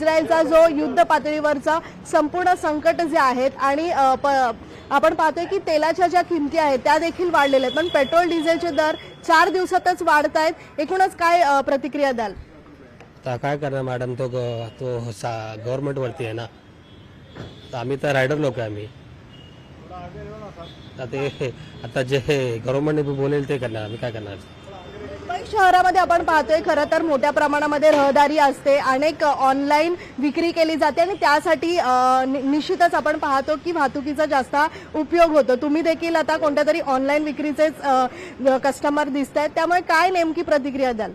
इस्रायलचा जो युद्ध पातळीवरचा संपूर्ण संकट जे आहेत आणि आपण पाहतोय की तेलाच्या ज्या किमती आहेत त्या देखील वाढलेल्या आहेत, पण पेट्रोल डिझेलचे दर 4 दिवसातच वाढत आहेत. एकूणच काय प्रतिक्रिया द्याल? आता काय करणार मॅडम, तो गव्हर्नमेंट वरती आहे ना. तर आम्ही तर रायडर लोक आहे आम्ही. आता जे गव्हर्नमेंट बोलेल ते करणार, आम्ही काय करणार. मुंबई शहरामध्ये आपण पाहतोय खरं तर मोठ्या प्रमाणामध्ये रहदारी असते, अनेक ऑनलाईन विक्री केली जाते आणि त्यासाठी निश्चितच आपण पाहतो की वाहतुकीचा जास्त उपयोग होतो. तुम्ही देखील आता कोणत्या तरी ऑनलाईन विक्रीचेच कस्टमर दिसत आहेत, त्यामुळे काय नेमकी प्रतिक्रिया द्याल?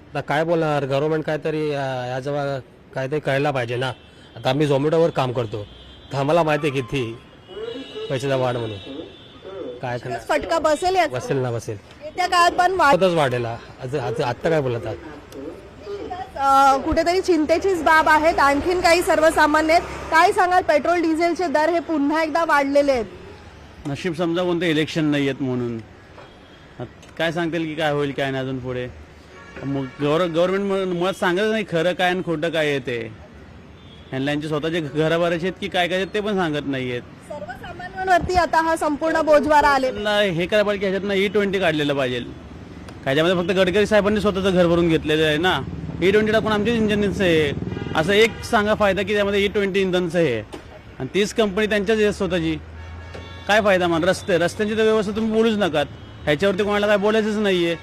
आता काय बोलणार, गव्हर्नमेंट काहीतरी याजवळ काहीतरी करायला पाहिजे ना. आता आम्ही झोमॅटोवर काम करतो, तर आम्हाला माहिती आहे किती पैशाचा वाढ म्हणून. काय करणार, फटका बसेल याचा? बसेल ना बसेल. येत्या काळात पण वाढेला. आत्ता काय बोलतात, कुठेतरी चिंतेचीच बाब आहेत. आणखीन काही सर्वसामान्य आहेत. काय सांगाल, पेट्रोल डिझेलचे दर हे पुन्हा एकदा वाढलेले आहेत? नशीब समजा कोणते इलेक्शन नाही आहेत म्हणून काय सांगतील की काय होईल काय नाही अजून पुढे. मग गव्हर्नमेंट मुळात सांगत नाही खरं काय आणि खोटं काय आहे ते. यांचे स्वतःचे घरं भरायचे आहेत की काय काय ते पण सांगत नाही आहेत. सर्वसामान्यांवरती आता हा संपूर्ण बोजवारा आलेला. हे करायला पाहिजे की ह्याच्यातनं E20 काढलेलं पाहिजे. त्याच्यामध्ये फक्त गडकरी साहेबांनी स्वतःचं घर भरून घेतलेलं आहे ना. E20 टाकून आमच्याच इंजिनचं आहे असं एक सांगा फायदा की त्यामध्ये E20 इंधनचं आहे आणि तीच कंपनी त्यांच्याच आहे स्वतःची. काय फायदा मान. रस्त्यांची तर व्यवस्था तुम्ही बोलूच नका. ह्याच्यावरती कोणाला काय बोलायचंच नाहीये.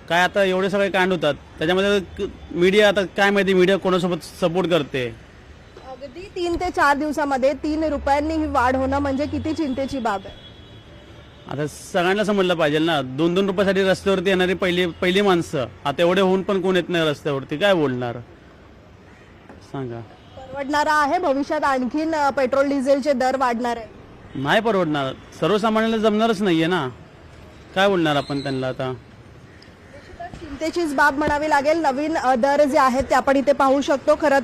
काय आता एवढे सगळे कांड होतात त्याच्यामध्ये मीडिया, आता काय माहिती मीडिया कोणासोबत सपोर्ट करते. अगदी 3 ते 4 दिवसामध्ये 3 रुपयांनी ही वाढ होणं म्हणजे किती चिंतेची बाब आहे. आता सगळ्यांना समजलं पाहिजे ना. 2-2 रुपयासाठी रस्त्यावरती येणारी पहिली माणसं आता एवढे होऊन पण कोण येत नाही रस्त्यावरती. काय बोलणार सांगा. परवडणारा आहे भविष्यात आणखीन पेट्रोल डिझेलचे दर वाढणार आहे? नाही परवडणार. सर्वसामान्यांना जमणारच नाहीये ना. काय बोलणार आपण त्यांना. आता चिंतेचीच बाब म्हणावी लागेल. नवीन दर जे आहेत ते आपण इथे पाहू शकतो. खरं तर